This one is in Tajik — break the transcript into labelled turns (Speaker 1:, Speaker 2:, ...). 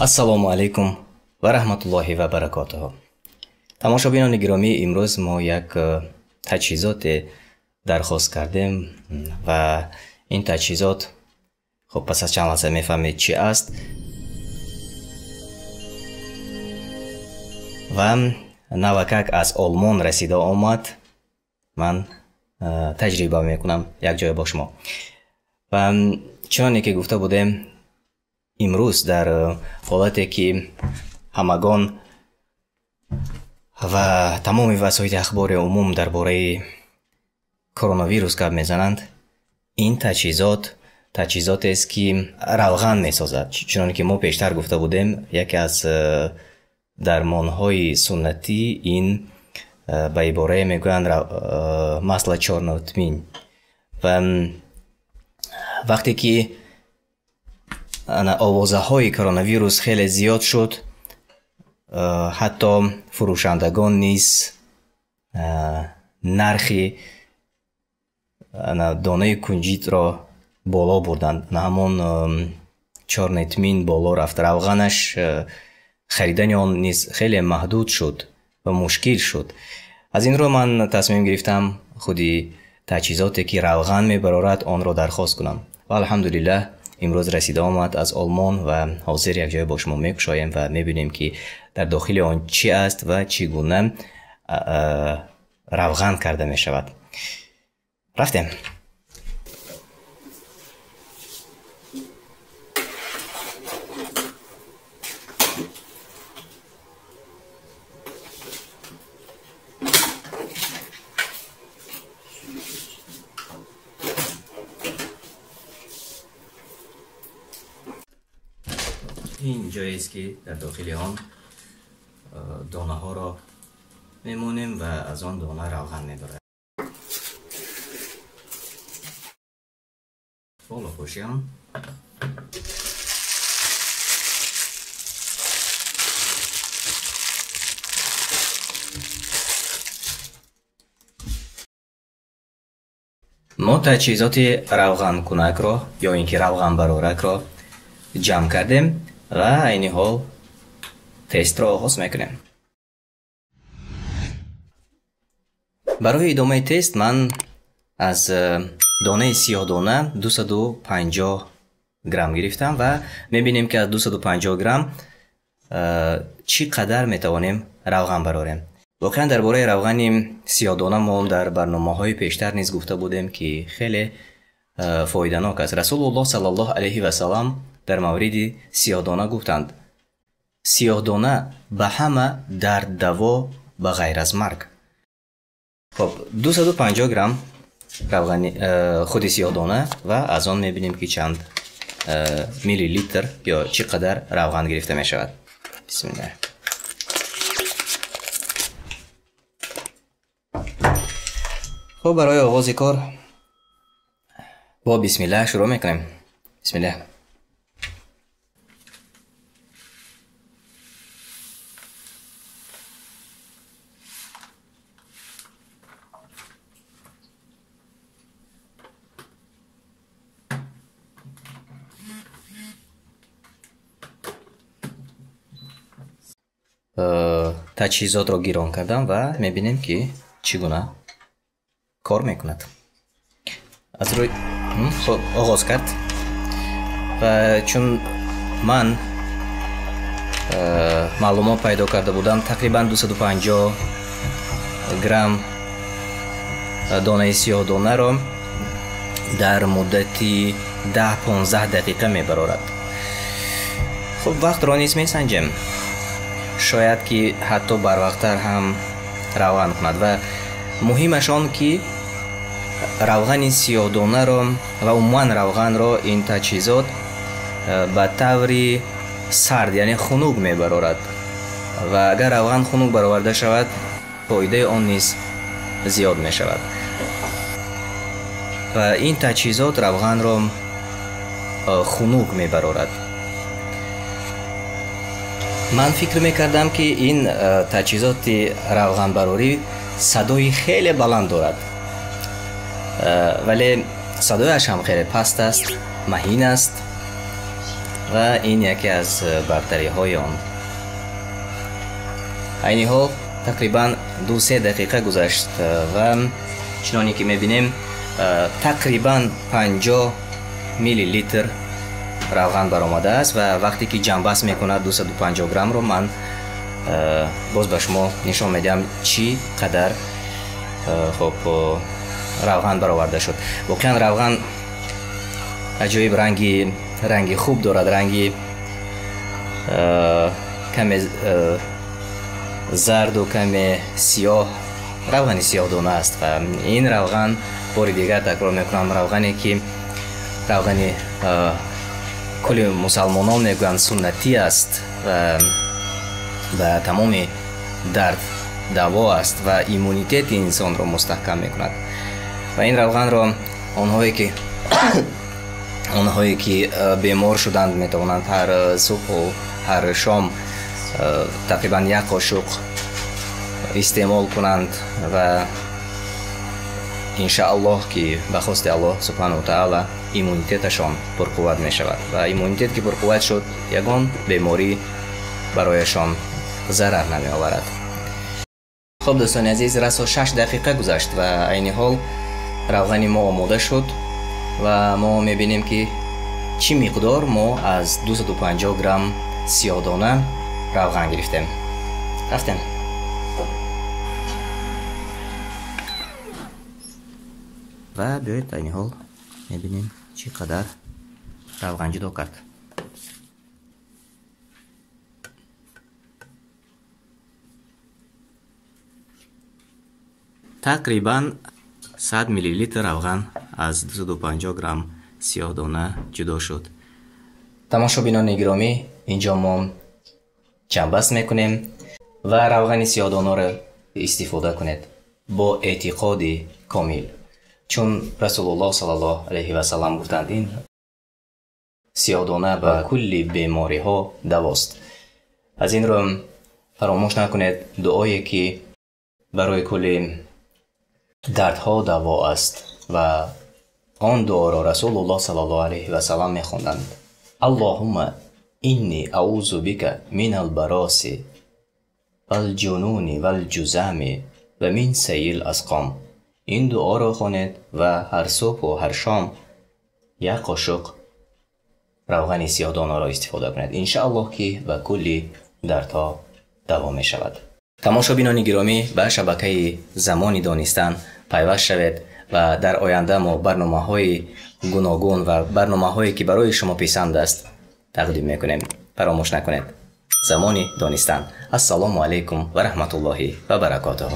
Speaker 1: ассалому алайкум ва раҳматуллоҳи ва баракотуҳу. тамошобинони гиромӣ, имрӯз мо як таҷҳизоте дархост кардем ва ин таҷҳизот хуб пас аз чанд лаҳза мефаҳмед чӣ аст ва навакак аз олмон расида омад. ман таҷриба мекунам як ҷоя бо шумо ва чуноне ки гуфта будем, имрӯз дар ҳолате ки ҳамагон ва тамоми васоити ахбори умум дар бораи коронавирус гап мезананд, ин таҷҳизотест ки равған месозад. чуноне ки мо пештар гуфта будем, яке аз дармонҳои суннатӣ ин ба иборае мегӯянд масла чорнотмин. ва вақте ки овозаҳои коронавирус хеле зиёд шуд, ҳатто фурӯшандагон низ нархи донаи кунҷитро боло бурданд. ҳамон чорнотмин боло рафт, равғанаш харидани он низ хеле маҳдуд шуд ва мушкил шуд. аз ин рӯ ман тасмим гирифтам худи таҷҳизоте ки равған мебарорад онро дархост кунам ва алҳамдулиллаҳ имрӯз расида омад аз Олмон ва ҳозир якҷоя бо шумо мекушоем ва мебинем ки дар дохили он чӣ аст ва чӣ гуна равған карда мешавад. рафтем. ин ҷоест ки дар дохили он донаҳоро мемонем ва аз он дона равған мебарем. болопошиам мо таҷҳизоти равғанкунакро ё ин ки равғанбароракро ҷамъ кардем ва айни ҳол тестро оғоз мекунем. барои идомаи тест ман аз донаи сиёҳдона 250 грамм гирифтам ва мебинем ки аз 250 грамм чӣ қадар метавонем равған барорем. воқеан дар бораи равғани сиёҳдона мо дар барномаҳои пештар низ гуфта будем ки хеле фоиданок аст. расулуллоҳ саллаллоҳу алайҳи васалам дар мавриди сиёҳдона гуфтанд: сиёҳдона ба ҳама дарддаво ба ғайр аз марг. хоб 250 грамм равғани худи сиёҳдона ва аз он мебинем ки чанд миллилитр ё чӣ қадар равған гирифта мешавад. бисмиллаҳ. хоб барои оғози кор бо бисмиллаҳ шурӯъ мекунем. бисмиллаҳ. таҷҳизотро гирон кардам ва мебинем ки чӣ гуна кор мекунад. аз рӯи оғоз кард ва чун ман маълумот пайдо карда будам, тақрибан 250 грамм донаи сиёҳдонаро дар муддати 10-15 дақиқа мебарорад. хуб вақтро низ месанҷем, шояд ки ҳатто барвақттар ҳам равған кунад ва муҳимаш он ки равғани сиёҳдонаро ва умуман равғанро ин таҷҳизот ба таври сард, яъне хунук мебарорад ва агар равған хунук бароварда шавад, фоидаи он низ зиёд мешавад ва ин таҷҳизот равғанро хунук мебарорад. ман фикр мекардам ки ин таҷҳизоти равғанбарорӣ садои хеле баланд дорад, вале садояш ҳам хеле паст аст, маҳин аст و این یکی از برتری های آن. عین حال تقریبا 2-3 دقیقه گذشت و چنانی که میبینیم تقریبا 50 میلی لیتر روغن برآمده است و وقتی که جنبست میکنه 250 گرم رو من باز به شما نشان میدم چی قدر خب روغن برآورده شد. واقعا روغن عجایب رنگی خوب دارد، رنگی کمی زرد و کمی سیاه، روغن سیاه دانه است و این روغن بار دیگر تکرار میکنم روغنی که روغن کل مسلمانان میگویند سنتی است و به تمام درد دوا است و ایمونیتت انسان را مستحکم میکند. و این روغن را آنهایی که بیمار شدند میتوانند هر صبح و هر شام تقریبا 1 قاشق استعمال کنند و انشاءالله که به خواست الله سبحانه و تعالی ایمونیتتشان پرقوت می شود و ایمونیتت که پرقوت شد یگان بیماری برایشان ضرر نمی آورد. خب دوستان عزیز، رسا 6 دقیقه گذشت و عین حال روغن ما آماده شد و ما می بینیم که چی مقدار ما از 250 گرم سیاه دانه روغن گرفتیم. رفتیم و بیایید عین حال میبینیم چقدر روغن جدا کرد. تقریبا 100 میلی لیتر روغن از 250 گرم سیاه دانه جدا شد. تماشابینان گرامی، اینجا ما جنبست میکنیم و روغن سیاه دانه را استفاده کنید با اعتقاد کامل، چون رسول الله صلی الله علیه و سلم گفتند این سیاه دانه به کلی بیماری ها دواست. از این رو فراموش نکنید دعایی که برای کلی دردها دوا است و آن دعا را رسول الله صلی الله علیه و سلم میخواندند: اللهم اینی اعوذ بک من البراس والجنون والجذام و من سیء الاسقام. این دعا را خوانید و هر صبح و هر شام 1 قاشق روغن سیاه دانه را استفاده کنید. انشاءالله که به کلی دردها دوا می شود. تماشابینان گرامی، به شبکه زمان دانستن پیوست شوید و در آینده ما برنامه‌های گوناگون و برنامه‌هایی که برای شما پسند است تقدیم میکنیم. فراموش نکنید. زمان دانستن. السلام علیکم و رحمت الله و برکاته.